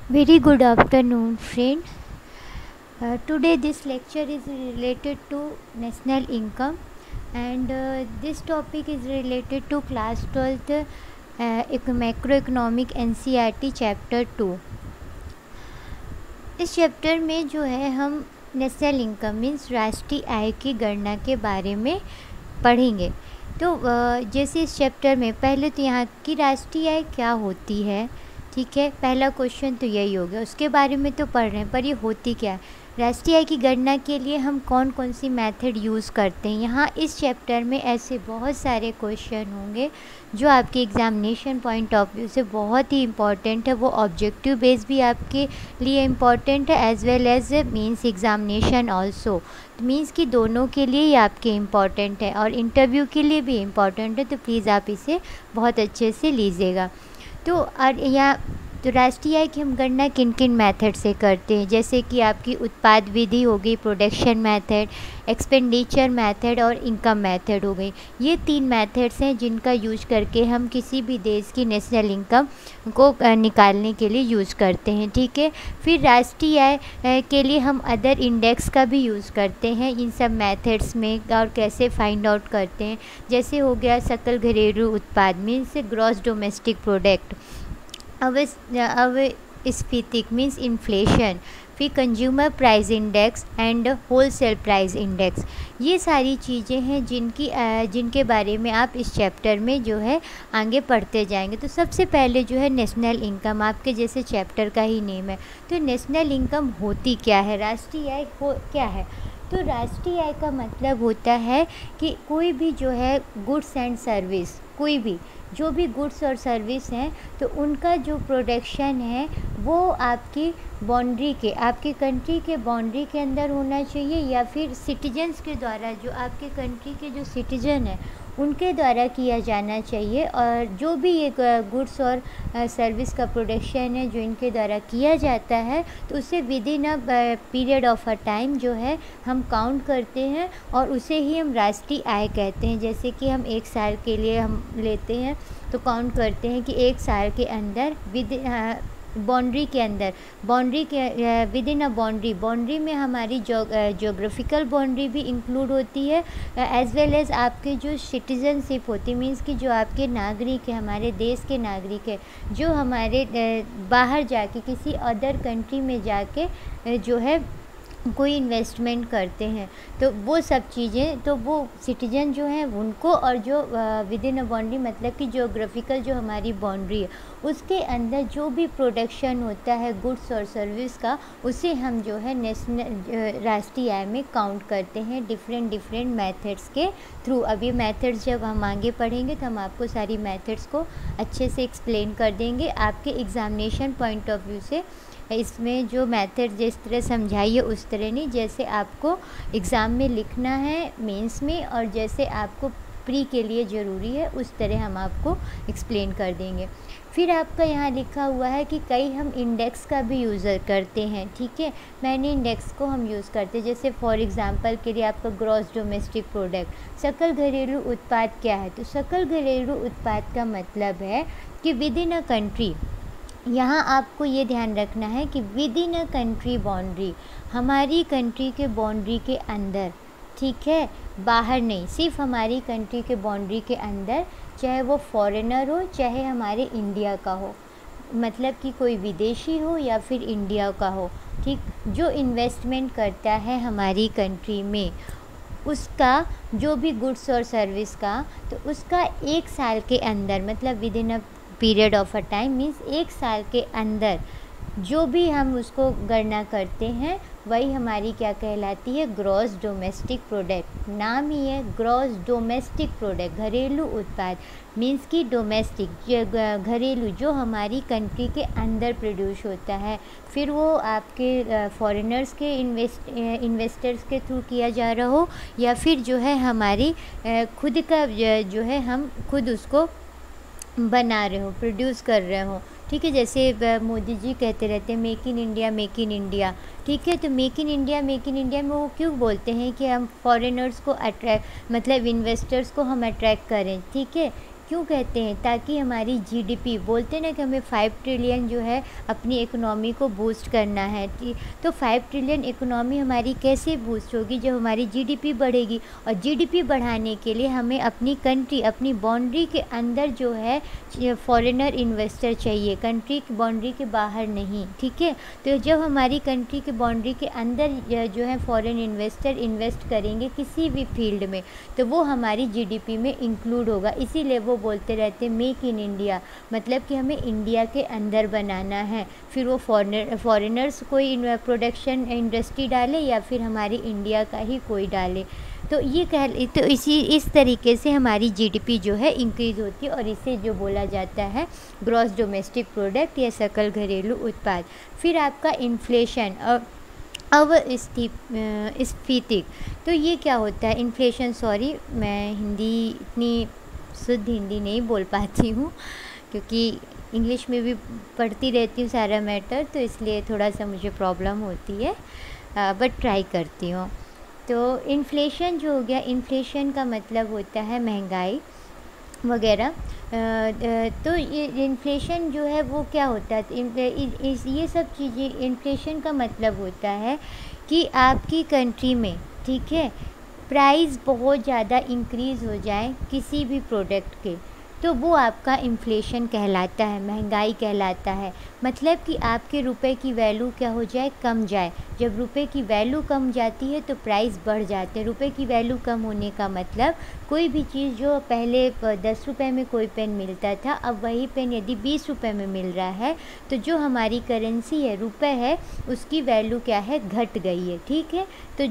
Very good afternoon, friend. Today, this lecture is related to national income, and this topic is related to class 12th macroeconomic NCERT chapter 2. इस chapter में जो है हम national income means राष्ट्रीय आय की गणना के बारे में पढ़ेंगे। तो जैसे इस चैप्टर में पहले तो यहाँ की राष्ट्रीय आय क्या होती है, ठीक है, पहला क्वेश्चन तो यही हो गया। उसके बारे में तो पढ़ रहे हैं, पर ये होती क्या है, राष्ट्रीय आय की गणना के लिए हम कौन कौन सी मेथड यूज़ करते हैं। यहाँ इस चैप्टर में ऐसे बहुत सारे क्वेश्चन होंगे जो आपके एग्ज़ामिनेशन पॉइंट ऑफ व्यू से बहुत ही इम्पॉर्टेंट है। वो ऑब्जेक्टिव बेस भी आपके लिए इम्पॉर्टेंट है as well as means examination also, means कि दोनों के लिए ही आपके इम्पॉर्टेंट है और इंटरव्यू के लिए भी इम्पॉर्टेंट है। तो प्लीज़ आप इसे बहुत अच्छे से लीजिएगा। तो और यहाँ तो राष्ट्रीय आय की हम गणना किन किन मेथड से करते हैं, जैसे कि आपकी उत्पाद विधि हो गई, प्रोडक्शन मेथड, एक्सपेंडिचर मेथड और इनकम मेथड हो गई। ये 3 मेथड्स हैं जिनका यूज करके हम किसी भी देश की नेशनल इनकम को निकालने के लिए यूज़ करते हैं, ठीक है। फिर राष्ट्रीय आय के लिए हम अदर इंडेक्स का भी यूज़ करते हैं इन सब मेथड्स में। और कैसे फाइंड आउट करते हैं, जैसे हो गया सकल घरेलू उत्पाद मीन्स ग्रॉस डोमेस्टिक प्रोडक्ट, अवस्फीतिक मीन्स इन्फ्लेशन, फिर consumer price index and wholesale price index. ये सारी चीज़ें हैं जिनके बारे में आप इस चैप्टर में जो है आगे पढ़ते जाएंगे। तो सबसे पहले जो है नेशनल इनकम, आपके जैसे चैप्टर का ही नेम है। तो नेशनल इनकम होती क्या है, राष्ट्रीय आय क्या है। तो राष्ट्रीय आय का मतलब होता है कि कोई भी जो है गुड्स एंड सर्विस, कोई भी जो भी गुड्स और सर्विस हैं, तो उनका जो प्रोडक्शन है वो आपकी बाउंड्री के, आपकी कंट्री के बाउंड्री के अंदर होना चाहिए, या फिर सिटीजन्स के द्वारा, जो आपके कंट्री के जो सिटीजन हैं उनके द्वारा किया जाना चाहिए। और जो भी ये गुड्स और सर्विस का प्रोडक्शन है जो इनके द्वारा किया जाता है, तो उसे with in a period of a time जो है हम काउंट करते हैं और उसे ही हम राष्ट्रीय आय कहते हैं। जैसे कि हम 1 साल के लिए हम लेते हैं तो काउंट करते हैं कि 1 साल के अंदर बाउंड्री के अंदर, बाउंड्री के विद इन अ बाउंड्री में हमारी जोग्राफिकल बाउंड्री भी इंक्लूड होती है, एज वेल एज आपके जो सिटीजनशिप होती है, मीन्स कि जो आपके नागरिक है, हमारे देश के नागरिक है, जो हमारे बाहर जाके किसी अदर कंट्री में जाके जो है कोई इन्वेस्टमेंट करते हैं, तो वो सब चीज़ें, तो वो सिटीजन जो हैं उनको, और जो विद इन अ बाउंड्री मतलब कि जोग्राफिकल जो हमारी बाउंड्री है उसके अंदर जो भी प्रोडक्शन होता है गुड्स और सर्विस का, उसे हम जो है नेशनल राष्ट्रीय आय में काउंट करते हैं डिफरेंट मेथड्स के थ्रू। अब ये मेथड्स जब हम आगे पढ़ेंगे तो हम आपको सारी मेथड्स को अच्छे से एक्सप्लेन कर देंगे आपके एग्ज़ामिनेशन पॉइंट ऑफ व्यू से। इसमें जो मेथड जिस तरह समझाइए उस तरह नहीं, जैसे आपको एग्ज़ाम में लिखना है मेंस में और जैसे आपको प्री के लिए ज़रूरी है उस तरह हम आपको एक्सप्लेन कर देंगे। फिर आपका यहाँ लिखा हुआ है कि कई हम इंडेक्स का भी यूज़ करते हैं, ठीक है, मैंने इंडेक्स को हम यूज़ करते हैं। जैसे फॉर एग्ज़ाम्पल के लिए आपका ग्रॉस डोमेस्टिक प्रोडक्ट, सकल घरेलू उत्पाद क्या है। तो सकल घरेलू उत्पाद का मतलब है कि विद इन अ कंट्री, यहाँ आपको ये ध्यान रखना है कि with in a country boundary, हमारी कंट्री के बाउंड्री के अंदर, ठीक है, बाहर नहीं, सिर्फ हमारी कंट्री के बाउंड्री के अंदर, चाहे वो फॉरेनर हो चाहे हमारे इंडिया का हो, मतलब कि कोई विदेशी हो या फिर इंडिया का हो, ठीक, जो इन्वेस्टमेंट करता है हमारी कंट्री में, उसका जो भी गुड्स और सर्विस का, तो उसका 1 साल के अंदर, मतलब with in a period of a time means 1 साल के अंदर जो भी हम उसको गणना करते हैं वही हमारी क्या कहलाती है, ग्रॉस डोमेस्टिक प्रोडक्ट। नाम ही है ग्रॉस डोमेस्टिक प्रोडक्ट, घरेलू उत्पाद मीन्स कि डोमेस्टिक घरेलू, जो हमारी कंट्री के अंदर प्रोड्यूस होता है, फिर वो आपके फॉरेनर्स के इन्वेस्टर्स के थ्रू किया जा रहा हो या फिर जो है हमारी खुद का जो है हम खुद उसको बना रहे हो, प्रोड्यूस कर रहे हो, ठीक है। जैसे मोदी जी कहते रहते हैं make in India, make in India, ठीक है। तो मेक इन इंडिया में वो क्यों बोलते हैं कि हम फॉरेनर्स को अट्रैक्ट, मतलब इन्वेस्टर्स को हम अट्रैक्ट करें, ठीक है, क्यों कहते हैं? ताकि हमारी जीडीपी, बोलते हैं ना कि हमें 5 ट्रिलियन जो है अपनी इकोनॉमी को बूस्ट करना है। तो 5 ट्रिलियन इकोनॉमी हमारी कैसे बूस्ट होगी? जब हमारी जीडीपी बढ़ेगी, और जीडीपी बढ़ाने के लिए हमें अपनी कंट्री, अपनी बाउंड्री के अंदर जो है फॉरेनर इन्वेस्टर चाहिए, कंट्री की बाउंड्री के बाहर नहीं, ठीक है। तो जब हमारी कंट्री के बाउंड्री के अंदर जो है फॉरेन इन्वेस्टर इन्वेस्ट करेंगे किसी भी फील्ड में, तो वो हमारी जीडीपी में इंक्लूड होगा। इसीलिए वो बोलते रहते हैं मेक इन इंडिया, मतलब कि हमें इंडिया के अंदर बनाना है। फिर वो फॉरेनर्स कोई प्रोडक्शन इंडस्ट्री डाले या फिर हमारी इंडिया का ही कोई डाले। तो ये तो इस तरीके से हमारी जीडीपी जो है इंक्रीज़ होती है, और इसे जो बोला जाता है ग्रॉस डोमेस्टिक प्रोडक्ट या सकल घरेलू उत्पाद। फिर आपका इन्फ्लेशन स्फीति। तो ये क्या होता है इन्फ्लेशन? सॉरी, मैं हिंदी इतनी शुद्ध हिंदी नहीं बोल पाती हूँ, क्योंकि इंग्लिश में भी पढ़ती रहती हूँ सारा मैटर, तो इसलिए थोड़ा सा मुझे प्रॉब्लम होती है, बट ट्राई करती हूँ। तो इन्फ्लेशन जो हो गया, इन्फ्लेशन का मतलब होता है महंगाई वगैरह। तो ये इन्फ्लेशन जो है वो क्या होता है? ये सब चीज़ें, इन्फ्लेशन का मतलब होता है कि आपकी कंट्री में, ठीक है, प्राइस बहुत ज़्यादा इंक्रीज़ हो जाए किसी भी प्रोडक्ट के, तो वो आपका इन्फ्लेशन कहलाता है, महंगाई कहलाता है। मतलब कि आपके रुपए की वैल्यू क्या हो जाए? कम जाए। जब रुपए की वैल्यू कम जाती है तो प्राइस बढ़ जाते हैं। रुपए की वैल्यू कम होने का मतलब कोई भी चीज़ जो पहले 10 रुपये में कोई पेन मिलता था, अब वही पेन यदि 20 रुपये में मिल रहा है, तो जो हमारी करेंसी है, रुपए है, उसकी वैल्यू क्या है? घट गई है, ठीक है। तो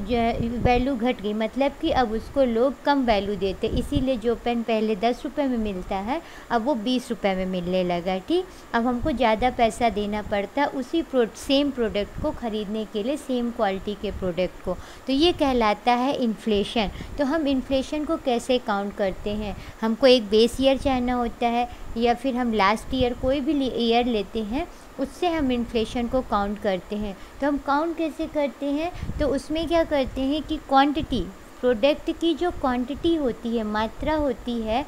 वैल्यू घट गई मतलब कि अब उसको लोग कम वैल्यू देते, इसीलिए जो पेन पहले 10 रुपये में मिलता है अब वो 20 रुपये में मिलने लगा, ठीक। अब हमको ज़्यादा पैसा देना पड़ता है उसी सेम प्रोडक्ट को ख़रीदने के लिए, सेम क्वालिटी के प्रोडक्ट को। तो ये कहलाता है इन्फ्लेशन। तो हम इन्फ्लेशन को कैसे काउंट करते हैं? हमको एक बेस ईयर चाहना होता है, या फिर हम लास्ट ईयर कोई भी ईयर लेते हैं, उससे हम इन्फ्लेशन को काउंट करते हैं। तो हम काउंट कैसे करते हैं? तो उसमें क्या करते हैं कि क्वांटिटी, प्रोडक्ट की जो क्वांटिटी होती है, मात्रा होती है,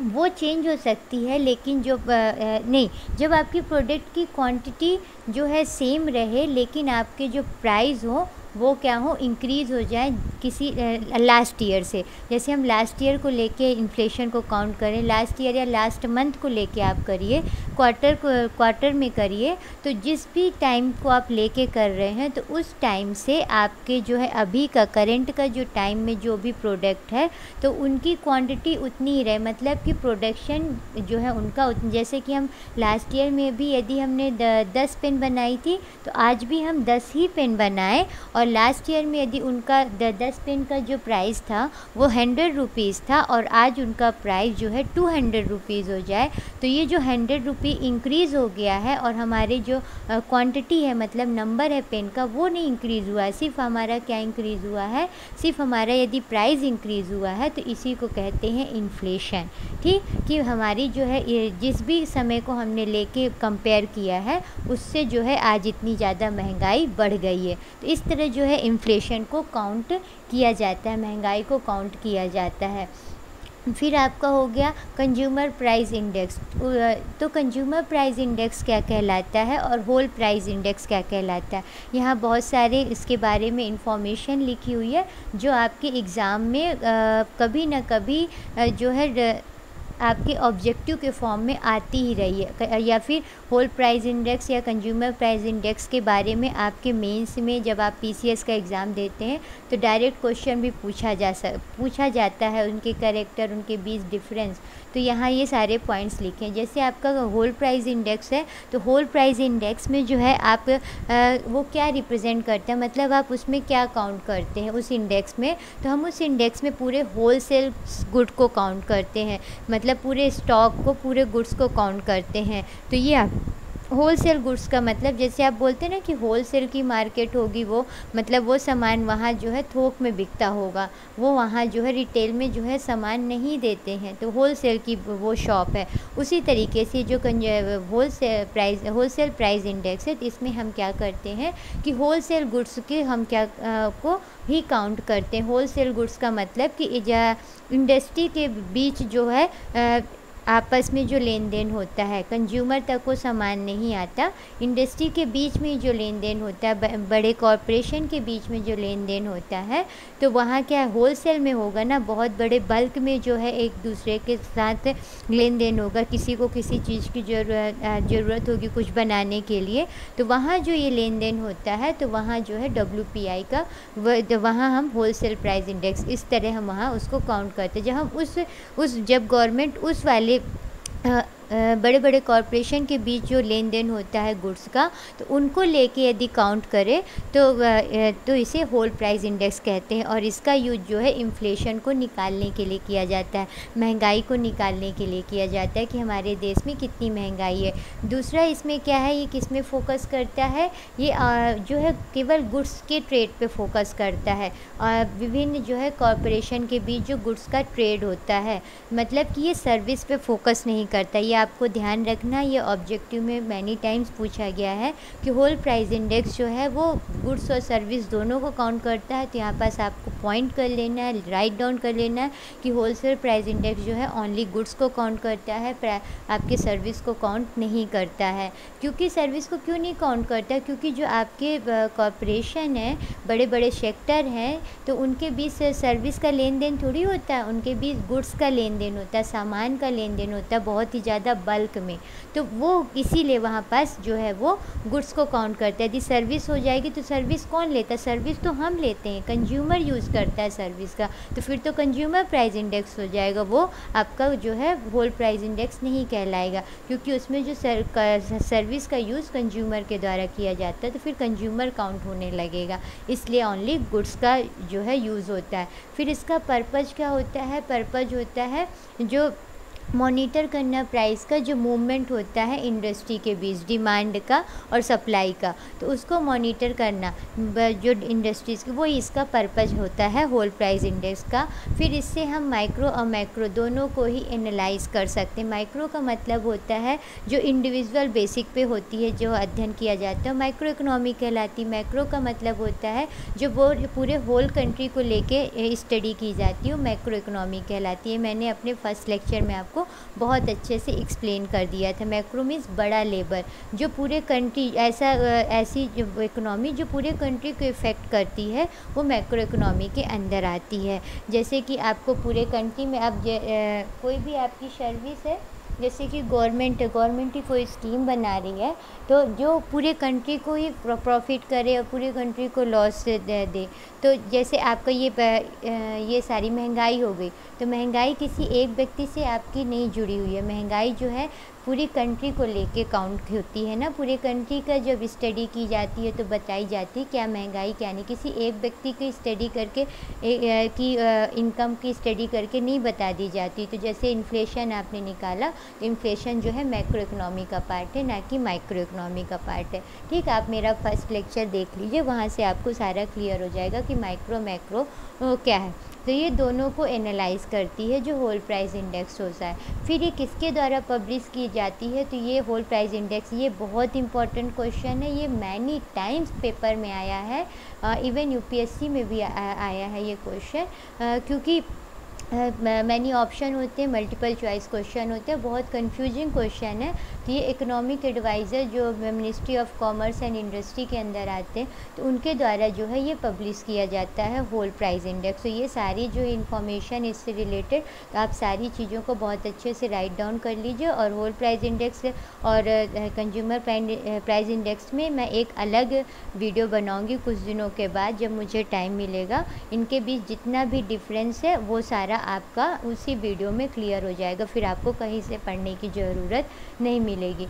वो चेंज हो सकती है, लेकिन जो नहीं, जब आपकी प्रोडक्ट की क्वांटिटी जो है सेम रहे, लेकिन आपके जो प्राइस हो वो क्या हो? इंक्रीज़ हो जाए किसी लास्ट ईयर से। जैसे हम लास्ट ईयर को लेके इन्फ्लेशन को काउंट करें, लास्ट ईयर या लास्ट मंथ को लेके आप करिए, क्वार्टर में करिए, तो जिस भी टाइम को आप लेके कर रहे हैं, तो उस टाइम से आपके जो है अभी का करेंट का जो टाइम में जो भी प्रोडक्ट है, तो उनकी क्वांटिटी उतनी ही रहे। मतलब कि प्रोडक्शन जो है उनका जैसे कि हम लास्ट ईयर में भी यदि हमने 10 पेन बनाई थी, तो आज भी हम 10 ही पेन बनाएं, और लास्ट ईयर में यदि उनका 10 पेन का जो प्राइस था वो 100 रुपीज़ था, और आज उनका प्राइस जो है 200 रुपीज़ हो जाए, तो ये जो 100 रुपी इंक्रीज़ हो गया है, और हमारे जो क्वांटिटी है, मतलब नंबर है पेन का, वो नहीं इंक्रीज़ हुआ है। सिर्फ हमारा क्या इंक्रीज़ हुआ है? सिर्फ हमारा यदि प्राइस इंक्रीज़ हुआ है, तो इसी को कहते हैं इन्फ्लेशन, ठीक। कि हमारी जो है ये जिस भी समय को हमने लेके कंपेयर किया है, उससे जो है आज इतनी ज़्यादा महंगाई बढ़ गई है। तो इस तरह जो है इन्फ्लेशन को काउंट किया जाता है, महंगाई को काउंट किया जाता है। फिर आपका हो गया कंज्यूमर प्राइस इंडेक्स। तो कंज्यूमर प्राइस इंडेक्स क्या कहलाता है और होल प्राइस इंडेक्स क्या कहलाता है? यहाँ बहुत सारे इसके बारे में इंफॉर्मेशन लिखी हुई है, जो आपके एग्ज़ाम में कभी ना कभी जो है आपके ऑब्जेक्टिव के फॉर्म में आती ही रही है। या फिर होल प्राइस इंडेक्स या कंज्यूमर प्राइस इंडेक्स के बारे में आपके मेंस में जब आप पीसीएस का एग्ज़ाम देते हैं, तो डायरेक्ट क्वेश्चन भी पूछा जाता है, उनके कैरेक्टर, उनके बीच डिफरेंस। तो यहाँ ये सारे पॉइंट्स लिखे हैं। जैसे आपका होल प्राइस इंडेक्स है, तो होल प्राइस इंडेक्स में जो है आप वो क्या रिप्रेजेंट करते हैं, मतलब आप उसमें क्या काउंट करते हैं उस इंडेक्स में? तो हम उस इंडेक्स में पूरे होल सेल गुड को काउंट करते हैं, मतलब पूरे स्टॉक को, पूरे गुड्स को काउंट करते हैं। तो ये होल सेल गुड्स का मतलब जैसे आप बोलते हैं ना कि होल सेल की मार्केट होगी, वो मतलब वो सामान वहाँ जो है थोक में बिकता होगा, वो वहाँ जो है रिटेल में जो है सामान नहीं देते हैं, तो होल सेल की वो शॉप है। उसी तरीके से जो होल सेल प्राइस इंडेक्स है, तो इसमें हम क्या करते हैं कि होल सेल गुड्स के हम क्या को ही काउंट करते हैं। होल सेल गुड्स का मतलब कि इंडस्ट्री के बीच जो है आपस में जो लेन देन होता है, कंज्यूमर तक वो सामान नहीं आता, इंडस्ट्री के बीच में जो लेन देन होता है, बड़े कॉरपोरेशन के बीच में जो लेन देन होता है, तो वहाँ क्या है, होल सेल में होगा ना, बहुत बड़े बल्क में जो है एक दूसरे के साथ लेन देन होगा, किसी को किसी चीज़ की ज़रूरत होगी कुछ बनाने के लिए, तो वहाँ जो ये लेन देन होता है, तो वहाँ जो है WPI का वहाँ हम होल सेल प्राइस इंडेक्स इस तरह हम वहाँ उसको काउंट करते हैं। जब हम जब गवर्नमेंट उस वाले बड़े बड़े कॉरपोरेशन के बीच जो लेन देन होता है गुड्स का, तो उनको लेके यदि काउंट करें तो इसे होल प्राइस इंडेक्स कहते हैं। और इसका यूज जो है इन्फ्लेशन को निकालने के लिए किया जाता है, महंगाई को निकालने के लिए किया जाता है कि हमारे देश में कितनी महंगाई है। दूसरा इसमें क्या है, ये किस में फोकस करता है, ये जो है केवल गुड्स के ट्रेड पे फोकस करता है, और विभिन्न जो है कॉरपोरेशन के बीच जो गुड्स का ट्रेड होता है, मतलब कि ये सर्विस पे फोकस नहीं करता। ये आपको ध्यान रखना, ये ऑब्जेक्टिव में मैनी टाइम्स पूछा गया है कि होल प्राइस इंडेक्स जो है वो गुड्स और सर्विस दोनों को काउंट करता है। तो यहाँ पास आपको पॉइंट कर लेना है, राइट डाउन कर लेना है कि होलसेल प्राइस इंडेक्स जो है ओनली गुड्स को काउंट करता है, आपके सर्विस को काउंट नहीं करता है। क्योंकि सर्विस को क्यों नहीं काउंट करता, क्योंकि जो आपके कॉरपोरेशन है, बड़े बड़े सेक्टर हैं, तो उनके बीच सर्विस का लेन देन थोड़ी होता है, उनके बीच गुड्स का लेन देन होता है, सामान का लेन देन होता है, बहुत ही ज़्यादा बल्क में। तो वो इसीलिए वहाँ पास जो है वो गुड्स को काउंट करता है। यदि सर्विस हो जाएगी तो सर्विस कौन लेता है, सर्विस तो हम लेते हैं, कंज्यूमर यूज़ करता है सर्विस का, तो फिर तो कंज्यूमर प्राइस इंडेक्स हो जाएगा, वो आपका जो है होल प्राइस इंडेक्स नहीं कहलाएगा, क्योंकि उसमें जो सर्विस का यूज़ कंज्यूमर के द्वारा किया जाता है, तो फिर कंज्यूमर काउंट होने लगेगा, इसलिए ओनली गुड्स का जो है यूज़ होता है। फिर इसका पर्पज़ क्या होता है, पर्पज़ होता है जो मॉनिटर करना प्राइस का जो मूवमेंट होता है इंडस्ट्री के बीच, डिमांड का और सप्लाई का, तो उसको मॉनिटर करना जो इंडस्ट्रीज़ की, वो इसका पर्पज़ होता है होल प्राइस इंडेक्स का। फिर इससे हम माइक्रो और मैक्रो दोनों को ही एनालाइज कर सकते हैं। माइक्रो का मतलब होता है जो इंडिविजुअल बेसिक पे होती है, जो अध्ययन किया जाता है, माइक्रो इकोनॉमी कहलाती है। मैक्रो का मतलब होता है जो वो पूरे होल कंट्री को लेके स्टडी की जाती है, वो मैक्रो इकोनॉमी कहलाती है। मैंने अपने फर्स्ट लेक्चर में आपको बहुत अच्छे से एक्सप्लेन कर दिया था। मैक्रो मीन्स बड़ा लेबर, जो पूरे कंट्री ऐसी जो इकोनॉमी जो पूरे कंट्री को इफ़ेक्ट करती है, वो मैक्रो इकोनॉमी के अंदर आती है। जैसे कि आपको पूरे कंट्री में अब कोई भी आपकी सर्विस है, जैसे कि गवर्नमेंट ही कोई स्कीम बना रही है, तो जो पूरे कंट्री को ही प्रॉफिट करे और पूरे कंट्री को लॉस दे, तो जैसे आपका ये सारी महंगाई हो गई, तो महंगाई किसी एक व्यक्ति से आपकी नहीं जुड़ी हुई है, महंगाई जो है पूरी कंट्री को लेके काउंट होती है ना। पूरे कंट्री का जब स्टडी की जाती है तो बताई जाती है क्या महंगाई क्या नहीं, किसी एक व्यक्ति की स्टडी करके की इनकम की स्टडी करके नहीं बता दी जाती। तो जैसे इन्फ्लेशन आपने निकाला, तो इन्फ्लेशन जो है मैक्रो इकोनॉमी का पार्ट है, ना कि माइक्रो इकोनॉमी का पार्ट है। ठीक है, आप मेरा फर्स्ट लेक्चर देख लीजिए, वहाँ से आपको सारा क्लियर हो जाएगा कि माइक्रो मैक्रो क्या है। तो ये दोनों को एनालाइज करती है जो होल प्राइस इंडेक्स होता है। फिर ये किसके द्वारा पब्लिश की जाती है, तो ये होल प्राइस इंडेक्स, ये बहुत इंपॉर्टेंट क्वेश्चन है, ये मैनी टाइम्स पेपर में आया है, इवन UPSC में भी आया है ये क्वेश्चन, क्योंकि मैनी ऑप्शन होते हैं, मल्टीपल चॉइस क्वेश्चन होते हैं, बहुत कंफ्यूजिंग क्वेश्चन है। तो ये इकोनॉमिक एडवाइज़र जो ministry of commerce and industry के अंदर आते हैं, तो उनके द्वारा जो है ये पब्लिश किया जाता है होल प्राइस इंडेक्स। तो ये सारी जो इन्फॉर्मेशन इससे रिलेटेड, तो आप सारी चीज़ों को बहुत अच्छे से राइट डाउन कर लीजिए। और होल प्राइस इंडेक्स और कंज्यूमर प्राइस इंडेक्स में मैं एक अलग वीडियो बनाऊँगी कुछ दिनों के बाद, जब मुझे टाइम मिलेगा। इनके बीच जितना भी डिफरेंस है वो सारा आपका उसी वीडियो में क्लियर हो जाएगा, फिर आपको कहीं से पढ़ने की ज़रूरत नहीं मिलेगी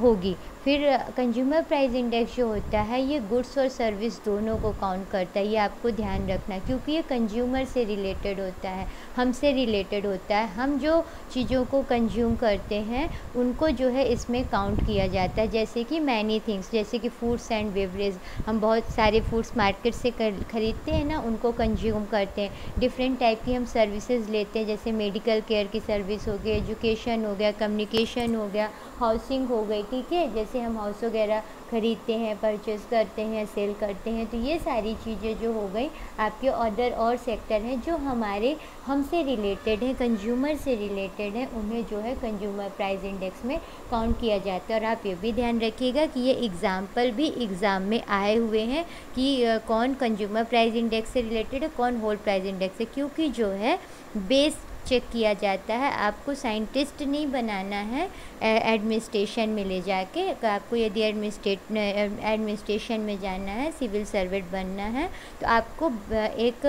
होगी। फिर कंज्यूमर प्राइस इंडेक्स जो होता है ये गुड्स और सर्विस दोनों को काउंट करता है, ये आपको ध्यान रखना, क्योंकि ये कंज्यूमर से रिलेटेड होता है, हमसे रिलेटेड होता है। हम जो चीज़ों को कंज्यूम करते हैं उनको जो है इसमें काउंट किया जाता है, जैसे कि मैनी थिंग्स, जैसे कि फूड्स एंड बेवरेज, हम बहुत सारे फूड्स मार्केट से खरीदते हैं ना, उनको कंज्यूम करते हैं। डिफरेंट टाइप की हम सर्विसेज लेते हैं, जैसे मेडिकल केयर की सर्विस हो गई, एजुकेशन हो गया, कम्युनिकेशन हो गया, हाउसिंग हो गई, ठीक है, जैसे हम हाउस वगैरह खरीदते हैं, परचेज़ करते हैं, सेल करते हैं, तो ये सारी चीज़ें जो हो गई आपके अदर और सेक्टर हैं जो हमारे हमसे रिलेटेड हैं, कंज्यूमर से रिलेटेड हैं, उन्हें जो है कंज्यूमर प्राइस इंडेक्स में काउंट किया जाता है। और आप ये भी ध्यान रखिएगा कि ये एग्ज़ाम्पल भी एग्ज़ाम में आए हुए हैं कि कौन कंज्यूमर प्राइस इंडेक्स से रिलेटेड है, कौन होल प्राइस इंडेक्स से, क्योंकि जो है बेस चेक किया जाता है। आपको साइंटिस्ट नहीं बनाना है एडमिनिस्ट्रेशन में ले जाके, आपको यदि एडमिनिस्ट्रेशन में जाना है, सिविल सर्वेंट बनना है, तो आपको एक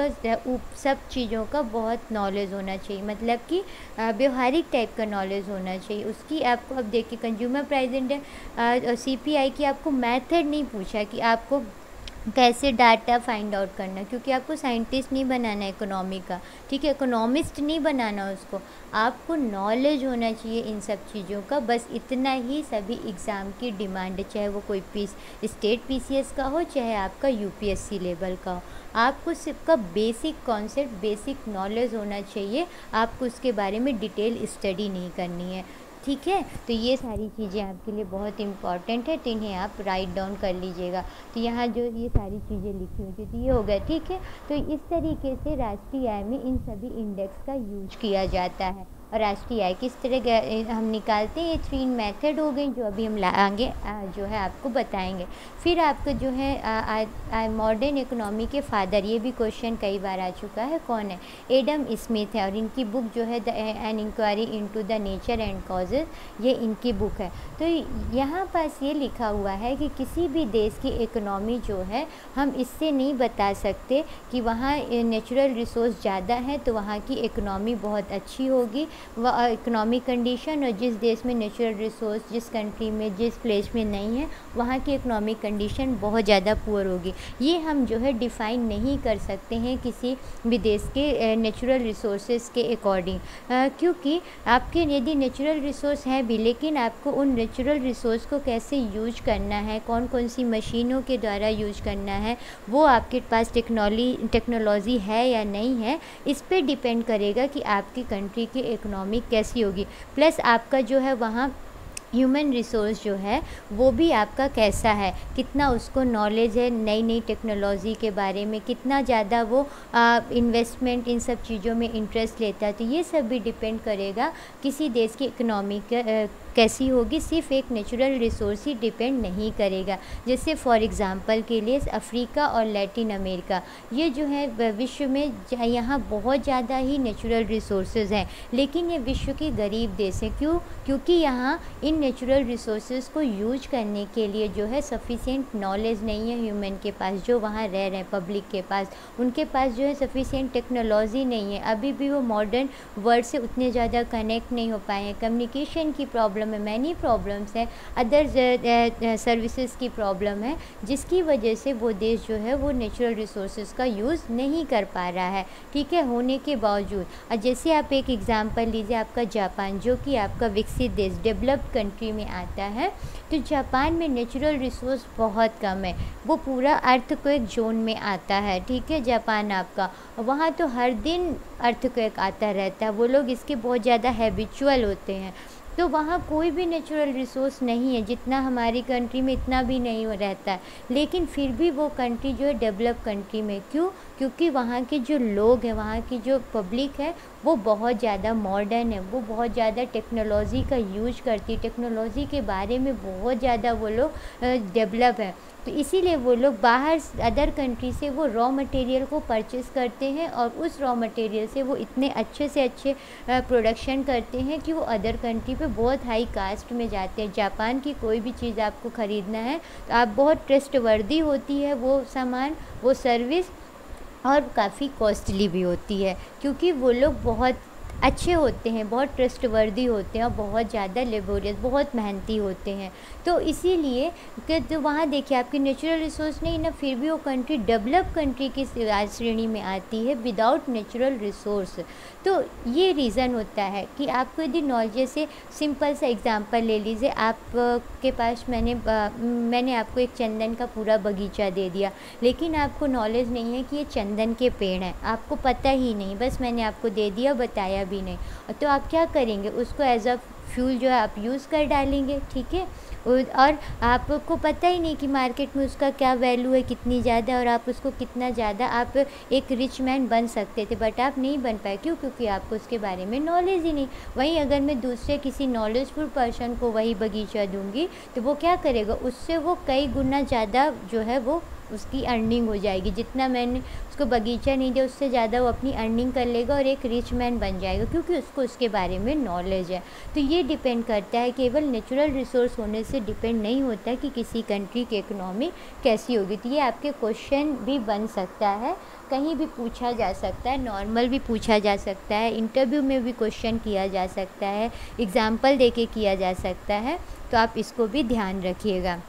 सब चीज़ों का बहुत नॉलेज होना चाहिए, मतलब कि व्यवहारिक टाइप का नॉलेज होना चाहिए उसकी। आपको अब देखिए कंज्यूमर प्राइस इंडेक्स CPI की आपको मेथड नहीं पूछा कि आपको कैसे डाटा फाइंड आउट करना, क्योंकि आपको साइंटिस्ट नहीं बनाना इकोनॉमी का, ठीक है, इकोनॉमिस्ट नहीं बनाना उसको, आपको नॉलेज होना चाहिए इन सब चीज़ों का, बस इतना ही सभी एग्ज़ाम की डिमांड है, चाहे वो कोई स्टेट PCS का हो, चाहे आपका UPSC लेवल का हो। आपको सिर्फ का बेसिक कॉन्सेप्ट, बेसिक नॉलेज होना चाहिए, आपको उसके बारे में डिटेल स्टडी नहीं करनी है, ठीक है। तो ये सारी चीज़ें आपके लिए बहुत इम्पॉर्टेंट है, तो इन्हें आप राइट डाउन कर लीजिएगा। तो यहाँ जो ये सारी चीज़ें लिखी हुई थी ये हो गया, ठीक है। तो इस तरीके से राष्ट्रीय आय में इन सभी इंडेक्स का यूज किया जाता है। और राष्ट्रीय आय किस तरह हम निकालते हैं, ये 3 मेथड हो गई जो अभी हम आगे जो है आपको बताएंगे। फिर आपका जो है मॉडर्न इकोनॉमी के फादर, ये भी क्वेश्चन कई बार आ चुका है, कौन है, एडम स्मिथ है, और इनकी बुक जो है an inquiry into the nature and causes, ये इनकी बुक है। तो यहाँ पास ये लिखा हुआ है कि किसी भी देश की इकोनॉमी जो है हम इससे नहीं बता सकते कि वहाँ नेचुरल रिसोर्स ज़्यादा है तो वहाँ की इकोनॉमी बहुत अच्छी होगी, वह इकोनॉमिक कंडीशन, और जिस देश में नेचुरल रिसोर्स, जिस कंट्री में, जिस प्लेस में नहीं है, वहाँ की इकोनॉमिक कंडीशन बहुत ज़्यादा पुअर होगी। ये हम जो है डिफ़ाइन नहीं कर सकते हैं किसी भी देश के नेचुरल रिसोर्सेज के अकॉर्डिंग, क्योंकि आपके यदि नेचुरल रिसोर्स है भी, लेकिन आपको उन नेचुरल रिसोर्स को कैसे यूज करना है, कौन कौन सी मशीनों के द्वारा यूज करना है, वो आपके पास टेक्नोलॉजी है या नहीं है, इस पे डिपेंड करेगा कि आपकी कंट्री की इकोनॉमी कैसी होगी। प्लस आपका जो है वहाँ ह्यूमन रिसोर्स जो है वो भी आपका कैसा है, कितना उसको नॉलेज है नई नई टेक्नोलॉजी के बारे में, कितना ज़्यादा वो इन्वेस्टमेंट इन सब चीज़ों में इंटरेस्ट लेता है। तो ये सब भी डिपेंड करेगा किसी देश की इकोनॉमी कैसी होगी, सिर्फ एक नेचुरल रिसोर्स ही डिपेंड नहीं करेगा। जैसे फॉर एग्ज़ाम्पल के लिए अफ्रीका और लैटिन अमेरिका, ये जो है विश्व में यहाँ बहुत ज़्यादा ही नेचुरल रिसोर्सेज हैं, लेकिन ये विश्व के गरीब देश हैं। क्यों? क्योंकि यहाँ इन नेचुरल रिसोर्सेज को यूज करने के लिए जो है सफिशिएंट नॉलेज नहीं है ह्यूमन के पास, जो वहाँ रह रहे हैं पब्लिक के पास, उनके पास जो है सफिशिएंट टेक्नोलॉजी नहीं है, अभी भी वो मॉडर्न वर्ल्ड से उतने ज़्यादा कनेक्ट नहीं हो पाए हैं, कम्युनिकेशन की प्रॉब्लम है, मैनी प्रॉब्लम्स हैं, अदर सर्विसेज की प्रॉब्लम है, जिसकी वजह से वो देश जो है वो नेचुरल रिसोर्सेज का यूज़ नहीं कर पा रहा है, ठीक है, होने के बावजूद। और जैसे आप एक एग्ज़ाम्पल लीजिए आपका जापान, जो कि आपका विकसित देश, डेवलप्ड कंट्री में आता है, तो जापान में नेचुरल रिसोर्स बहुत कम है, वो पूरा अर्थक्वेक जोन में आता है, ठीक है, जापान आपका, वहाँ तो हर दिन अर्थक्वेक आता रहता है, वो लोग इसके बहुत ज़्यादा हैबिचुअल होते हैं, तो वहाँ कोई भी नेचुरल रिसोर्स नहीं है, जितना हमारी कंट्री में इतना भी नहीं रहता है, लेकिन फिर भी वो कंट्री जो है डेवलप कंट्री में, क्यों? क्योंकि वहाँ के जो लोग हैं, वहाँ की जो पब्लिक है वो बहुत ज़्यादा मॉडर्न है, वो बहुत ज़्यादा टेक्नोलॉजी का यूज करती है, टेक्नोलॉजी के बारे में बहुत ज़्यादा वो लोग डेवलप है, तो इसीलिए वो लोग बाहर अदर कंट्री से वो रॉ मटेरियल को परचेस करते हैं और उस रॉ मटेरियल से वो इतने अच्छे से अच्छे प्रोडक्शन करते हैं कि वो अदर कंट्री पे बहुत हाई कास्ट में जाते हैं। जापान की कोई भी चीज़ आपको ख़रीदना है तो आप बहुत ट्रस्टवर्दी होती है वो सामान, वो सर्विस, और काफ़ी कॉस्टली भी होती है, क्योंकि वो लोग बहुत अच्छे होते हैं, बहुत ट्रस्टवर्दी होते हैं और बहुत ज़्यादा लेबोरियस, बहुत मेहनती होते हैं। तो इसीलिए कि तो वहाँ देखिए आपकी नेचुरल रिसोर्स नहीं ना, फिर भी वो कंट्री डेवलप कंट्री की श्रेणी में आती है विदाउट नेचुरल रिसोर्स। तो ये रीज़न होता है कि आपको यदि नॉलेज, जैसे सिंपल सा एग्जांपल ले लीजिए, आप के पास मैंने आपको एक चंदन का पूरा बगीचा दे दिया, लेकिन आपको नॉलेज नहीं है कि ये चंदन के पेड़ हैं, आपको पता ही नहीं, बस मैंने आपको दे दिया, बताया भी नहीं, तो आप क्या करेंगे, उसको एज अ फ्यूल जो है आप यूज़ कर डालेंगे, ठीक है। और आपको पता ही नहीं कि मार्केट में उसका क्या वैल्यू है, कितनी ज़्यादा, और आप उसको कितना ज़्यादा, आप एक रिच मैन बन सकते थे, बट आप नहीं बन पाए। क्यों? क्योंकि आपको उसके बारे में नॉलेज ही नहीं। वहीं अगर मैं दूसरे किसी नॉलेजफुल पर्सन को वही बगीचा दूंगी, तो वो क्या करेगा, उससे वो कई गुना ज़्यादा जो है वो उसकी अर्निंग हो जाएगी। जितना मैंने उसको बगीचा नहीं दिया, उससे ज़्यादा वो अपनी अर्निंग कर लेगा और एक रिच मैन बन जाएगा, क्योंकि उसको उसके बारे में नॉलेज है। तो ये डिपेंड करता है, केवल नेचुरल रिसोर्स होने से डिपेंड नहीं होता कि किसी कंट्री की इकोनॉमी कैसी होगी। तो ये आपके क्वेश्चन भी बन सकता है, कहीं भी पूछा जा सकता है, नॉर्मल भी पूछा जा सकता है, इंटरव्यू में भी क्वेश्चन किया जा सकता है, एग्ज़ाम्पल देके किया जा सकता है। तो आप इसको भी ध्यान रखिएगा।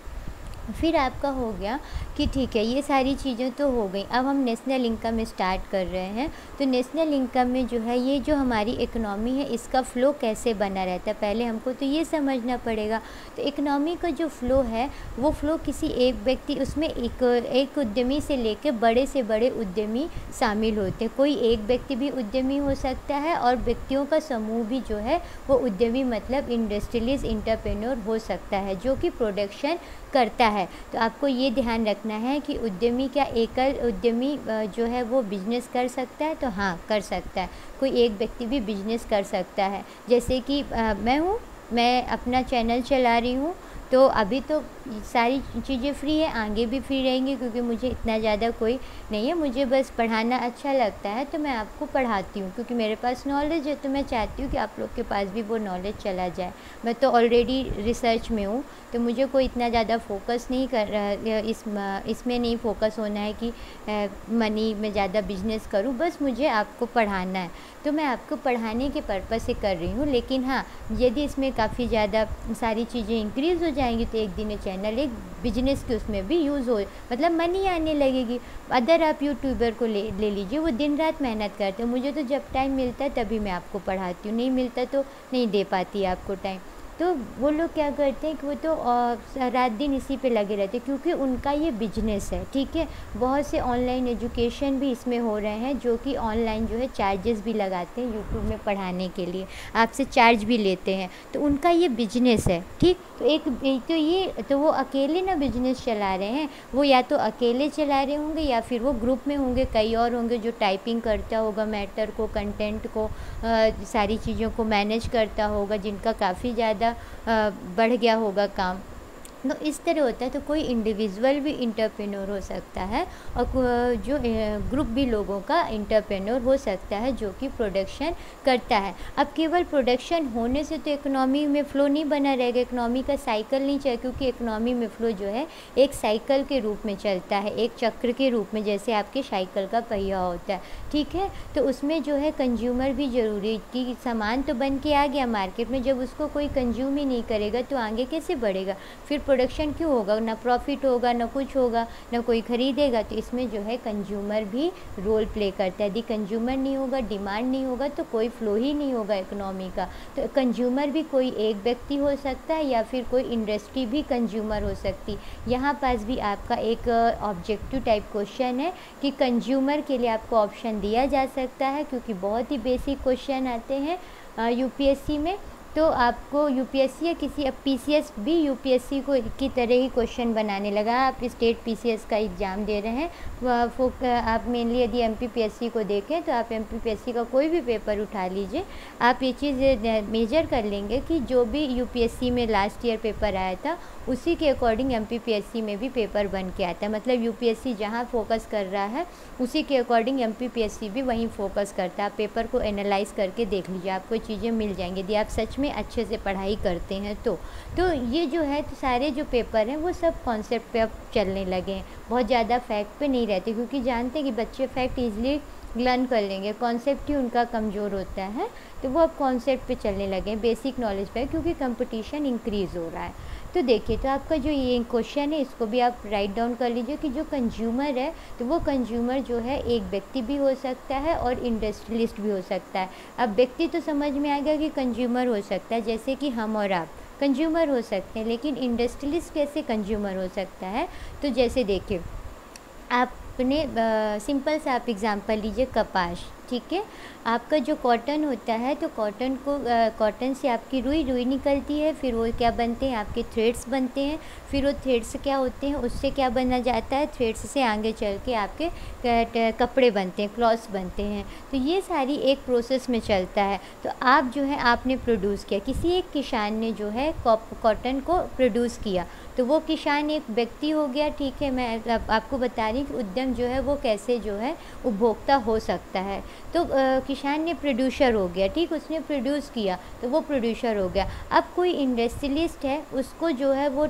फिर आपका हो गया कि ठीक है, ये सारी चीज़ें तो हो गई। अब हम नेशनल इनकम स्टार्ट कर रहे हैं। तो नेशनल इनकम में जो है, ये जो हमारी इकोनॉमी है, इसका फ़्लो कैसे बना रहता है, पहले हमको तो ये समझना पड़ेगा। तो इकोनॉमी का जो फ़्लो है, वो फ़्लो किसी एक व्यक्ति, उसमें एक उद्यमी से लेकर बड़े से बड़े उद्यमी शामिल होते हैं। कोई एक व्यक्ति भी उद्यमी हो सकता है, और व्यक्तियों का समूह भी जो है वो उद्यमी, मतलब इंडस्ट्रियलिस्ट एंटरप्रेन्योर हो सकता है, जो कि प्रोडक्शन करता है। तो आपको ये ध्यान रखना है कि उद्यमी क्या एकल उद्यमी जो है वो बिजनेस कर सकता है? तो हाँ, कर सकता है। कोई एक व्यक्ति भी बिजनेस कर सकता है। जैसे कि मैं अपना चैनल चला रही हूँ, तो अभी तो सारी चीज़ें फ्री है, आगे भी फ्री रहेंगी, क्योंकि मुझे इतना ज़्यादा कोई नहीं है, मुझे बस पढ़ाना अच्छा लगता है, तो मैं आपको पढ़ाती हूँ, क्योंकि मेरे पास नॉलेज है। तो मैं चाहती हूँ कि आप लोग के पास भी वो नॉलेज चला जाए। मैं तो ऑलरेडी रिसर्च में हूँ, तो मुझे कोई इतना ज़्यादा फोकस नहीं कर रहा, इसमें नहीं फोकस होना है कि मनी में ज़्यादा बिजनेस करूँ, बस मुझे आपको पढ़ाना है। तो मैं आपको पढ़ाने के पर्पज़ से कर रही हूँ। लेकिन हाँ, यदि इसमें काफ़ी ज़्यादा सारी चीज़ें इंक्रीज़ हो जाएंगी, तो एक दिन ये चैनल एक बिजनेस के उसमें भी यूज़ हो, मतलब मनी आने लगेगी। अदर आप यूट्यूबर को ले लीजिए, वो दिन रात मेहनत करते हैं। मुझे तो जब टाइम मिलता है तभी मैं आपको पढ़ाती हूँ, नहीं मिलता तो नहीं दे पाती आपको टाइम। तो वो लोग क्या करते हैं कि वो तो रात दिन इसी पे लगे रहते हैं, क्योंकि उनका ये बिजनेस है, ठीक है। बहुत से ऑनलाइन एजुकेशन भी इसमें हो रहे हैं, जो कि ऑनलाइन जो है चार्जेस भी लगाते हैं यूट्यूब में पढ़ाने के लिए, आपसे चार्ज भी लेते हैं। तो उनका ये बिजनेस है, ठीक। तो वो अकेले ना बिजनेस चला रहे हैं, वो या तो अकेले चला रहे होंगे, या फिर वो ग्रुप में होंगे, कई और होंगे जो टाइपिंग करता होगा, मैटर को, कंटेंट को, सारी चीज़ों को मैनेज करता होगा, जिनका काफ़ी ज़्यादा बढ़ गया होगा काम। तो इस तरह होता है। तो कोई इंडिविजुअल भी इंटरप्रेन्योर हो सकता है, और जो ग्रुप भी लोगों का इंटरप्रेन्योर हो सकता है, जो कि प्रोडक्शन करता है। अब केवल प्रोडक्शन होने से तो इकोनॉमी में फ़्लो नहीं बना रहेगा, इकोनॉमी का साइकिल नहीं चले, क्योंकि इकोनॉमी में फ़्लो जो है एक साइकिल के रूप में चलता है, एक चक्र के रूप में, जैसे आपके साइकिल का पहिया होता है, ठीक है। तो उसमें जो है कंज्यूमर भी ज़रूरी, कि सामान तो बन के आ गया मार्केट में, जब उसको कोई कंज्यूम ही नहीं करेगा तो आगे कैसे बढ़ेगा, फिर प्रोडक्शन क्यों होगा, ना प्रॉफिट होगा, ना कुछ होगा, ना कोई ख़रीदेगा। तो इसमें जो है कंज्यूमर भी रोल प्ले करता है। यदि कंज्यूमर नहीं होगा, डिमांड नहीं होगा, तो कोई फ़्लो ही नहीं होगा इकोनॉमी का। तो कंज्यूमर भी कोई एक व्यक्ति हो सकता है, या फिर कोई इंडस्ट्री भी कंज्यूमर हो सकती। यहाँ पास भी आपका एक ऑब्जेक्टिव टाइप क्वेश्चन है कि कंज्यूमर के लिए आपको ऑप्शन दिया जा सकता है, क्योंकि बहुत ही बेसिक क्वेश्चन आते हैं यूपीएससी में। तो आपको यूपीएससी या किसी, अब पीसीएस भी यूपीएससी को की तरह ही क्वेश्चन बनाने लगा। आप स्टेट पीसीएस का एग्ज़ाम दे रहे हैं, आप मेनली यदि एमपीपीएससी को देखें, तो आप एमपीपीएससी का कोई भी पेपर उठा लीजिए, आप ये चीज़ मेजर कर लेंगे कि जो भी यूपीएससी में लास्ट ईयर पेपर आया था, उसी के अकॉर्डिंग एमपीपीएससी में भी पेपर बन के आता है। मतलब यूपीएससी जहाँ फोकस कर रहा है, उसी के अकॉर्डिंग एमपीपीएससी भी वहीं फोकस करता है। आप पेपर को एनालाइज करके देख लीजिए, आपको चीज़ें मिल जाएंगी। यदि आप सच में अच्छे से पढ़ाई करते हैं तो ये जो है तो सारे जो पेपर हैं वो सब कॉन्सेप्ट पे अब चलने लगे हैं, बहुत ज़्यादा फैक्ट पे नहीं रहते, क्योंकि जानते हैं कि बच्चे फैक्ट ईजिली लर्न कर लेंगे, कॉन्सेप्ट ही उनका कमज़ोर होता है, तो वो अब कॉन्सेप्ट पे चलने लगे हैं, बेसिक नॉलेज पे, क्योंकि कंपटीशन इंक्रीज़ हो रहा है। तो देखिए, तो आपका जो ये क्वेश्चन है इसको भी आप राइट डाउन कर लीजिए कि जो कंज्यूमर है तो वो कंज्यूमर जो है एक व्यक्ति भी हो सकता है और इंडस्ट्रियलिस्ट भी हो सकता है। अब व्यक्ति तो समझ में आ गया कि कंज्यूमर हो सकता है, जैसे कि हम और आप कंज्यूमर हो सकते हैं, लेकिन इंडस्ट्रियलिस्ट कैसे कंज्यूमर हो सकता है? तो जैसे देखिए, आपने सिंपल सा आप एग्ज़ाम्पल लीजिए, कपास, ठीक है। आपका जो कॉटन होता है तो कॉटन से आपकी रुई निकलती है, फिर वो क्या बनते हैं, आपके थ्रेड्स बनते हैं, फिर वो थ्रेड्स क्या होते हैं, उससे क्या बना जाता है, थ्रेड्स से आगे चल के आपके कपड़े बनते हैं, क्लॉथ्स बनते हैं। तो ये सारी एक प्रोसेस में चलता है। तो आप जो है आपने प्रोड्यूस किया, किसी एक किसान ने जो है कॉटन को प्रोड्यूस किया, तो वो किसान एक व्यक्ति हो गया, ठीक है। मैं आपको बता रही हूँ कि उद्यम जो है वो कैसे जो है उपभोक्ता हो सकता है। तो किसान ने प्रोड्यूसर हो गया, ठीक, उसने प्रोड्यूस किया तो वो प्रोड्यूसर हो गया। अब कोई इंडस्ट्रियलिस्ट है, उसको जो है वो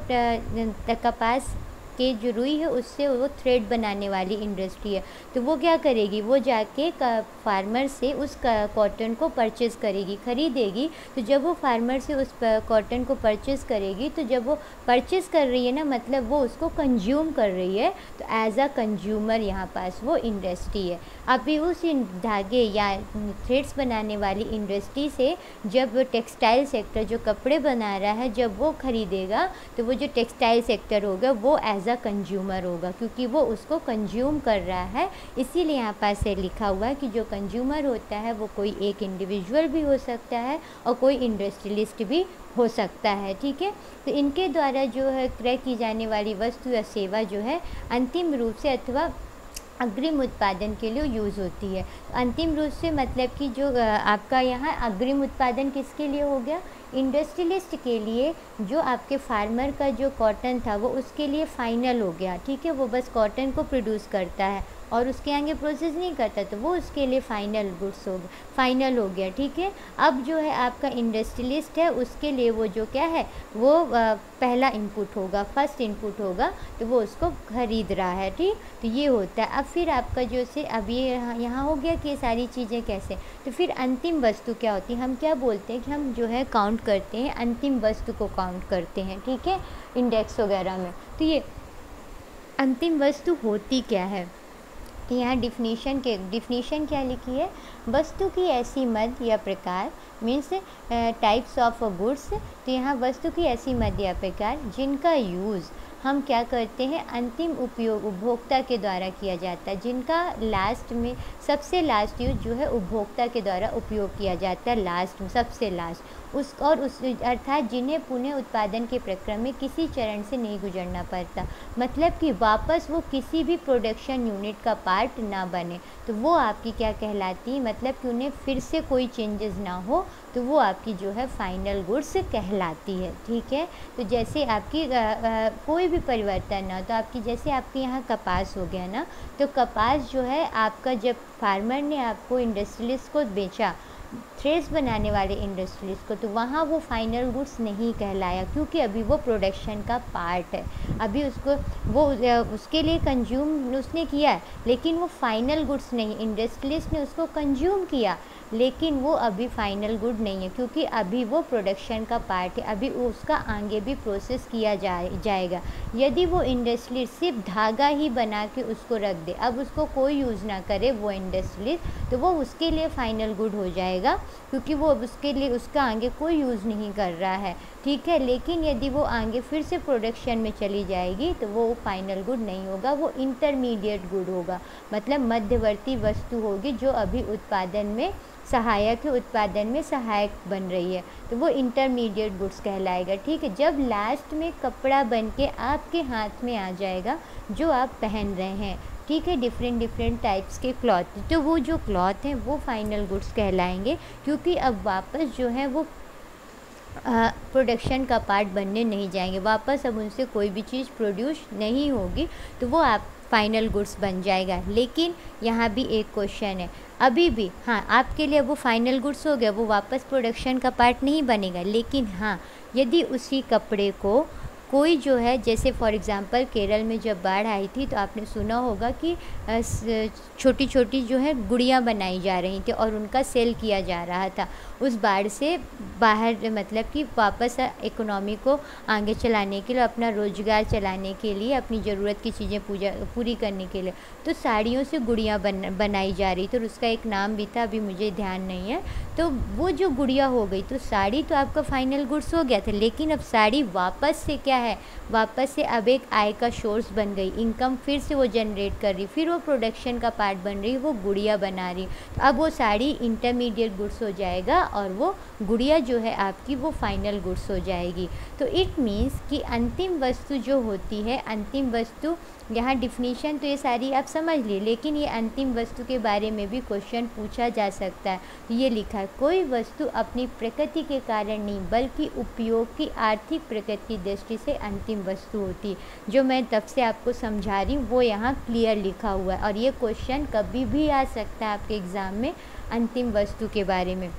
कपास के जो रुई है उससे वो थ्रेड बनाने वाली इंडस्ट्री है, तो वो क्या करेगी, वो जाके फार्मर से उस कॉटन को परचेज़ करेगी, ख़रीदेगी। तो जब वो फार्मर से उस कॉटन को परचेज़ करेगी, तो जब वो परचेज़ कर रही है ना, मतलब वो उसको कंज्यूम कर रही है, तो एज अ कंज्यूमर यहाँ पास वो इंडस्ट्री है। अभी उस धागे या थ्रेड्स बनाने वाली इंडस्ट्री से जब टेक्सटाइल सेक्टर जो कपड़े बना रहा है, जब वो ख़रीदेगा, तो वो जो टेक्सटाइल सेक्टर होगा वो एज अ कंज्यूमर होगा, क्योंकि वो उसको कंज्यूम कर रहा है। इसीलिए यहाँ पास से लिखा हुआ है कि जो कंज्यूमर होता है वो कोई एक इंडिविजुअल भी हो सकता है और कोई इंडस्ट्रियलिस्ट भी हो सकता है, ठीक है। तो इनके द्वारा जो है क्रय की जाने वाली वस्तु या सेवा जो है अंतिम रूप से अथवा अग्रिम उत्पादन के लिए यूज़ होती है। अंतिम रूप से मतलब कि जो आपका यहाँ अग्रिम उत्पादन किसके लिए हो गया, इंडस्ट्रियलिस्ट के लिए, जो आपके फार्मर का जो कॉटन था वो उसके लिए फ़ाइनल हो गया, ठीक है। वो बस कॉटन को प्रोड्यूस करता है और उसके आगे प्रोसेस नहीं करता, तो वो उसके लिए फ़ाइनल गुड्स हो फाइनल हो गया, ठीक है। अब जो है आपका इंडस्ट्रियलिस्ट है, उसके लिए वो जो क्या है वो पहला इनपुट होगा, फर्स्ट इनपुट होगा, तो वो उसको ख़रीद रहा है, ठीक। तो ये होता है। अब फिर आपका जो से अब ये यहाँ हो गया कि ये सारी चीज़ें कैसे, तो फिर अंतिम वस्तु क्या होती है, हम क्या बोलते हैं कि हम जो है काउंट करते हैं, अंतिम वस्तु को काउंट करते हैं, ठीक है, इंडेक्स वगैरह में। तो ये अंतिम वस्तु होती क्या है, यहाँ डिफिनीशन क्या लिखी है, वस्तु की ऐसी मद या प्रकार, मीन्स टाइप्स ऑफ गुड्स। तो यहाँ वस्तु की ऐसी मद या प्रकार जिनका यूज़ हम क्या करते हैं, अंतिम उपयोग उपभोक्ता के द्वारा किया जाता है, जिनका लास्ट में सबसे लास्ट यूज जो है उपभोक्ता के द्वारा उपयोग किया जाता है, लास्ट में सबसे लास्ट उस अर्थात जिन्हें पुनः उत्पादन के प्रक्रम में किसी चरण से नहीं गुजरना पड़ता, मतलब कि वापस वो किसी भी प्रोडक्शन यूनिट का पार्ट ना बने, तो वो आपकी क्या कहलाती है, मतलब कि उन्हें फिर से कोई चेंजेस ना हो, तो वो आपकी जो है फाइनल गुड्स कहलाती है, ठीक है। तो जैसे आपकी कोई भी परिवर्तन ना, तो आपकी जैसे आपके यहाँ कपास हो गया ना, तो कपास जो है आपका जब फार्मर ने आपको इंडस्ट्रियलिस्ट को बेचा, थ्रेड्स बनाने वाले इंडस्ट्रीज़ को, तो वहाँ वो फाइनल गुड्स नहीं कहलाया, क्योंकि अभी वो प्रोडक्शन का पार्ट है, अभी उसको वो उसके लिए कंज्यूम उसने किया है, लेकिन वो फाइनल गुड्स नहीं, इंडस्ट्रियलिस्ट ने उसको कंज्यूम किया, लेकिन वो अभी फाइनल गुड नहीं है, क्योंकि अभी वो प्रोडक्शन का पार्ट है, अभी उसका आगे भी प्रोसेस किया जाएगा। यदि वो इंडस्ट्री सिर्फ धागा ही बना के उसको रख दे, अब उसको कोई यूज़ ना करे वो इंडस्ट्री, तो वो उसके लिए फ़ाइनल गुड हो जाएगा, क्योंकि वो अब उसके लिए उसका आगे कोई यूज़ नहीं कर रहा है, ठीक है। लेकिन यदि वो आगे फिर से प्रोडक्शन में चली जाएगी, तो वो फाइनल गुड नहीं होगा, वो इंटरमीडिएट गुड होगा, मतलब मध्यवर्ती वस्तु होगी जो अभी उत्पादन में सहायक है, उत्पादन में सहायक बन रही है, तो वो इंटरमीडिएट गुड्स कहलाएगा, ठीक है। जब लास्ट में कपड़ा बन के आपके हाथ में आ जाएगा जो आप पहन रहे हैं, ठीक है, डिफरेंट टाइप्स के क्लॉथ, तो वो जो क्लॉथ हैं वो फाइनल गुड्स कहलाएंगे, क्योंकि अब वापस जो है वो प्रोडक्शन का पार्ट बनने नहीं जाएंगे, वापस अब उनसे कोई भी चीज़ प्रोड्यूस नहीं होगी, तो वो आप फाइनल गुड्स बन जाएगा। लेकिन यहाँ भी एक क्वेश्चन है, अभी भी हाँ आपके लिए वो फाइनल गुड्स हो गया, वो वापस प्रोडक्शन का पार्ट नहीं बनेगा। लेकिन हाँ, यदि उसी कपड़े को कोई जो है, जैसे फॉर एग्ज़ाम्पल केरल में जब बाढ़ आई थी तो आपने सुना होगा कि छोटी छोटी जो है गुड़ियाँ बनाई जा रही थी और उनका सेल किया जा रहा था उस बाढ़ से बाहर, मतलब कि वापस इकोनॉमी को आगे चलाने के लिए, अपना रोज़गार चलाने के लिए, अपनी ज़रूरत की चीज़ें पूरी करने के लिए। तो साड़ियों से गुड़ियाँ बनाई जा रही थी और उसका एक नाम भी था, अभी मुझे ध्यान नहीं है। तो वो जो गुड़िया हो गई, तो साड़ी तो आपका फाइनल गुड्स हो गया था, लेकिन अब साड़ी वापस से क्या है, वापस से अब एक आय का सोर्स बन गई, इनकम फिर से वो जनरेट कर रही, फिर वो प्रोडक्शन का पार्ट बन रही, वो गुड़िया बना रही। तो अब वो साड़ी इंटरमीडिएट गुड्स हो जाएगा और वो गुड़िया जो है आपकी वो फाइनल गुड्स हो जाएगी। तो इट मीन्स कि अंतिम वस्तु जो होती है, अंतिम वस्तु, यहाँ डिफिनीशन तो ये सारी आप समझ ली, लेकिन ये अंतिम वस्तु के बारे में भी क्वेश्चन पूछा जा सकता है। तो ये लिखा है, कोई वस्तु अपनी प्रकृति के कारण नहीं बल्कि उपयोग की आर्थिक प्रकृति की दृष्टि से अंतिम वस्तु होती। जो मैं तब से आपको समझा रही हूँ वो यहाँ क्लियर लिखा हुआ है, और ये क्वेश्चन कभी भी आ सकता है आपके एग्ज़ाम में अंतिम वस्तु के बारे में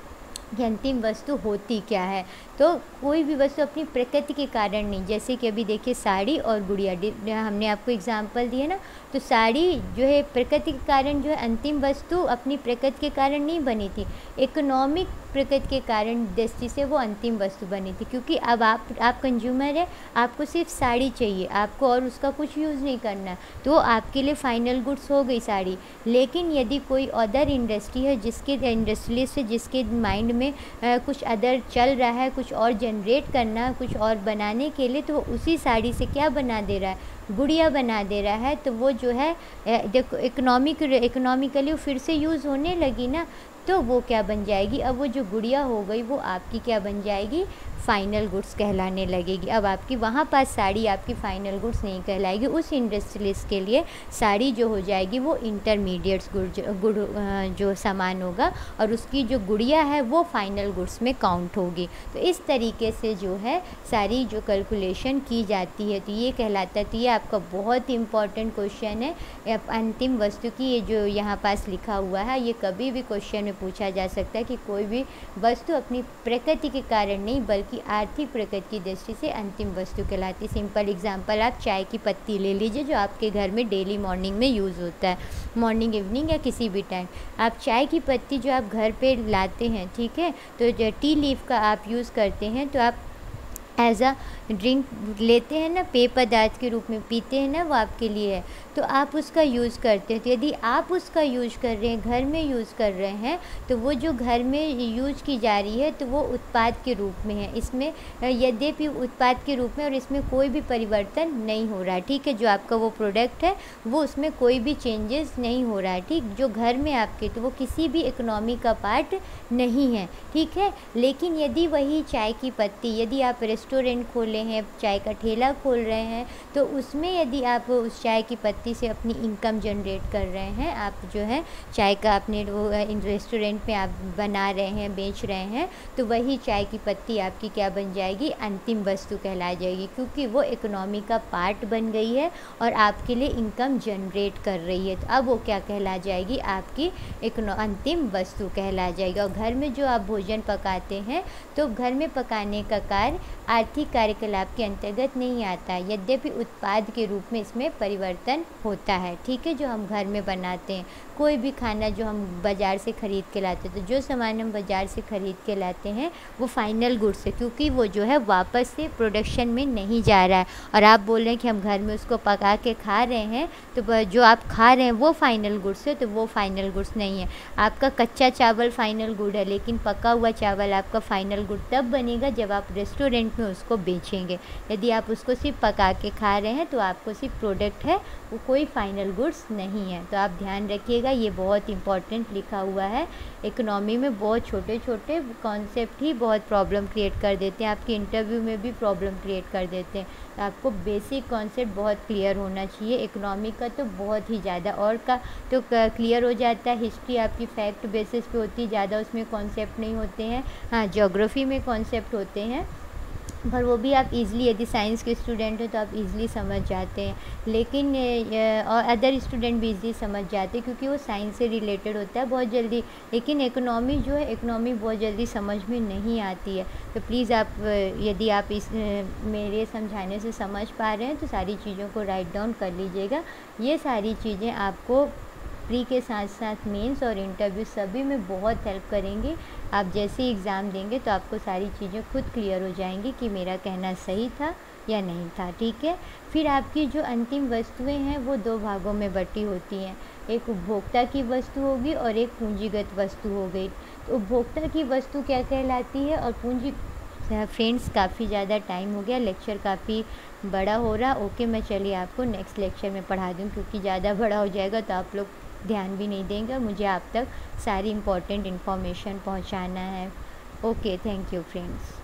कि अंतिम वस्तु होती क्या है। तो कोई भी वस्तु अपनी प्रकृति के कारण नहीं, जैसे कि अभी देखिए साड़ी और गुड़िया हमने आपको एग्जांपल दिए ना, तो साड़ी जो है प्रकृति के कारण जो है अंतिम वस्तु अपनी प्रकृति के कारण नहीं बनी थी, इकोनॉमिक प्रकृति के कारण दृष्टि से वो अंतिम वस्तु बनी थी। क्योंकि अब आप कंज्यूमर है, आपको सिर्फ साड़ी चाहिए, आपको और उसका कुछ यूज़ नहीं करना, तो आपके लिए फाइनल गुड्स हो गई साड़ी। लेकिन यदि कोई अदर इंडस्ट्री है, जिसके इंडस्ट्रियलिस्ट है, जिसके माइंड में कुछ अदर चल रहा है, कुछ और जनरेट करना, कुछ और बनाने के लिए, तो वो उसी साड़ी से क्या बना दे रहा है, गुड़िया बना दे रहा है। तो वो जो है देखो इकोनॉमिकली फिर से यूज़ होने लगी ना, तो वो क्या बन जाएगी, अब वो जो गुड़िया हो गई वो आपकी क्या बन जाएगी, फाइनल गुड्स कहलाने लगेगी। अब आपकी वहाँ पास साड़ी आपकी फ़ाइनल गुड्स नहीं कहलाएगी, उस इंडस्ट्रियलिस्ट के लिए साड़ी जो हो जाएगी वो इंटरमीडिएट्स गुड जो सामान होगा, और उसकी जो गुड़िया है वो फाइनल गुड्स में काउंट होगी। तो इस तरीके से जो है सारी जो कैलकुलेशन की जाती है, तो ये कहलाता है। तो ये आपका बहुत इंपॉर्टेंट क्वेश्चन है, अंतिम वस्तु की ये जो यहाँ पास लिखा हुआ है, ये कभी भी क्वेश्चन में पूछा जा सकता है कि कोई भी वस्तु अपनी प्रकृति के कारण नहीं बल्कि आर्थिक प्रकृति की दृष्टि से अंतिम वस्तु कहलाती। सिंपल एग्जांपल, आप चाय की पत्ती ले लीजिए जो आपके घर में डेली मॉर्निंग में यूज़ होता है, मॉर्निंग इवनिंग या किसी भी टाइम। आप चाय की पत्ती जो आप घर पे लाते हैं, ठीक है, तो जो टी लीफ का आप यूज़ करते हैं, तो आप एज अ ड्रिंक लेते हैं ना, पेय पदार्थ के रूप में पीते हैं ना, वो आपके लिए है, तो आप उसका यूज़ करते हैं। तो यदि आप उसका यूज़ कर रहे हैं, घर में यूज़ कर रहे हैं, तो वो जो घर में यूज़ की जा रही है तो वो उत्पाद के रूप में है, इसमें यद्यपि उत्पाद के रूप में, और इसमें कोई भी परिवर्तन नहीं हो रहा है, ठीक है। जो आपका वो प्रोडक्ट है वो उसमें कोई भी चेंजेस नहीं हो रहा है, ठीक। जो घर में आपके, तो वो किसी भी इकोनॉमी का पार्ट नहीं है, ठीक है। लेकिन यदि वही चाय की पत्ती, यदि आप रेस्टोरेंट खोले हैं, चाय का ठेला खोल रहे हैं, तो उसमें यदि आप उस चाय की पत्ती से अपनी इनकम जनरेट कर रहे हैं, आप जो है चाय का अपने वो रेस्टोरेंट में आप बना रहे हैं, बेच रहे हैं, तो वही चाय की पत्ती आपकी क्या बन जाएगी, अंतिम वस्तु कहला जाएगी, क्योंकि वो इकोनॉमी का पार्ट बन गई है और आपके लिए इनकम जनरेट कर रही है। तो अब वो क्या कहला जाएगी, आपकी अंतिम वस्तु कहला जाएगी। और घर में जो आप भोजन पकाते हैं, तो घर में पकाने का कार्य आर्थिक कार्यकलाप के अंतर्गत नहीं आता है, यद्यपि उत्पाद के रूप में इसमें परिवर्तन होता है, ठीक है। जो हम घर में बनाते हैं, कोई भी खाना जो हम बाज़ार से ख़रीद के लाते हैं, तो जो सामान हम बाज़ार से ख़रीद के लाते हैं वो फाइनल गुड्स है, क्योंकि वो जो है वापस से प्रोडक्शन में नहीं जा रहा है। और आप बोल रहे हैं कि हम घर में उसको पका के खा रहे हैं, तो जो आप खा रहे हैं वो फाइनल गुड्स है, तो वो फाइनल गुड्स नहीं है। आपका कच्चा चावल फाइनल गुड है, लेकिन पका हुआ चावल आपका फाइनल गुड तब बनेगा जब आप रेस्टोरेंट में उसको बेचेंगे। यदि आप उसको सिर्फ पका के खा रहे हैं तो आपको सिर्फ प्रोडक्ट है, वो कोई फाइनल गुड्स नहीं है। तो आप ध्यान रखिएगा, ये बहुत इंपॉर्टेंट लिखा हुआ है। इकोनॉमी में बहुत छोटे छोटे कॉन्सेप्ट ही बहुत प्रॉब्लम क्रिएट कर देते हैं, आपके इंटरव्यू में भी प्रॉब्लम क्रिएट कर देते हैं। तो आपको बेसिक कॉन्सेप्ट बहुत क्लियर होना चाहिए। इकोनॉमी का तो बहुत ही ज़्यादा, और का तो क्लियर हो जाता है। हिस्ट्री आपकी फैक्ट बेसिस पे होती है, ज़्यादा उसमें कॉन्सेप्ट नहीं होते हैं। हाँ, ज्योग्राफी में कॉन्सेप्ट होते हैं, पर वो भी आप इजीली, यदि साइंस के स्टूडेंट हो तो आप इजीली समझ जाते हैं, लेकिन और अदर स्टूडेंट भी इजीली समझ जाते हैं क्योंकि वो साइंस से रिलेटेड होता है बहुत जल्दी। लेकिन इकोनॉमी जो है, इकोनॉमी बहुत जल्दी समझ में नहीं आती है। तो प्लीज़ आप यदि आप इस मेरे समझाने से समझ पा रहे हैं तो सारी चीज़ों को राइट डाउन कर लीजिएगा। ये सारी चीज़ें आपको प्री के साथ साथ मेंस और इंटरव्यू सभी में बहुत हेल्प करेंगी। आप जैसे ही एग्ज़ाम देंगे तो आपको सारी चीज़ें खुद क्लियर हो जाएंगी कि मेरा कहना सही था या नहीं था, ठीक है। फिर आपकी जो अंतिम वस्तुएं हैं वो 2 भागों में बटी होती हैं, एक उपभोक्ता की वस्तु होगी और एक पूंजीगत वस्तु हो गई। तो उपभोक्ता की वस्तु क्या कहलाती है और पूंजी। फ्रेंड्स, काफ़ी ज़्यादा टाइम हो गया, लेक्चर काफ़ी बड़ा हो रहा। ओके, मैं चलिए आपको नेक्स्ट लेक्चर में पढ़ा दूँ क्योंकि ज़्यादा बड़ा हो जाएगा तो आप लोग ध्यान भी नहीं देंगे, मुझे आप तक सारी इम्पोर्टेंट इन्फॉर्मेशन पहुंचाना है। Okay, thank you friends.